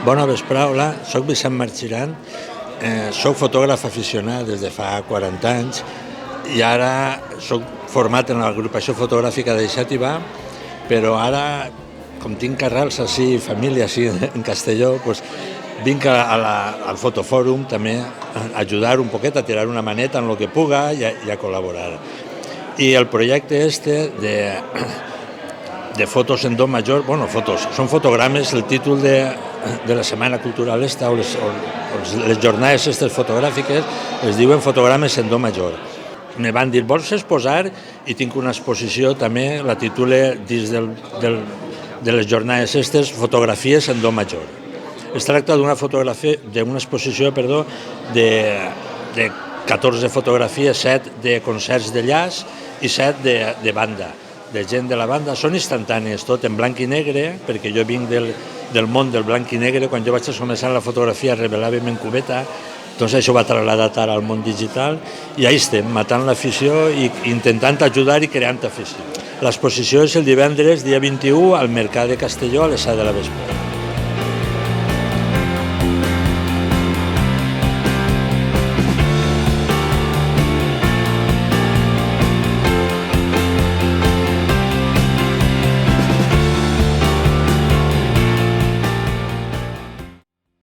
Bona vesprada, hola, soc Vicent Marxiran, soc fotògraf aficionat des de fa 40 anys i ara soc format en l'agrupació fotogràfica de Xàtiva, però ara, com tinc arrels així, família així en Castelló, doncs vinc al Fotofòrum també a ajudar un poquet, a tirar una maneta en el que puga i a col·laborar. I el projecte de fotos en do major, bueno, fotos, són fotogrames, el títol de la Setmana Cultural esta o les jornades aquestes fotogràfiques es diuen fotogrames en do major. Me van dir, vols exposar? I tinc una exposició també, la titule dins de les jornades aquestes, fotografies en do major. Es tracta d'una exposició de 14 fotografies, 7 de concerts de jazz i 7 de banda, de gent de la banda. Són instantànies, tot en blanc i negre, perquè jo vinc del món del blanc i negre. Quan jo vaig començar la fotografia revelàvem en cubeta, doncs això va traslladar ara al món digital i ahí estem, matant l'afició i intentant ajudar i creant afició. L'exposició és el divendres, dia 21, al Mercat de Castelló, a les 7 de la vespre.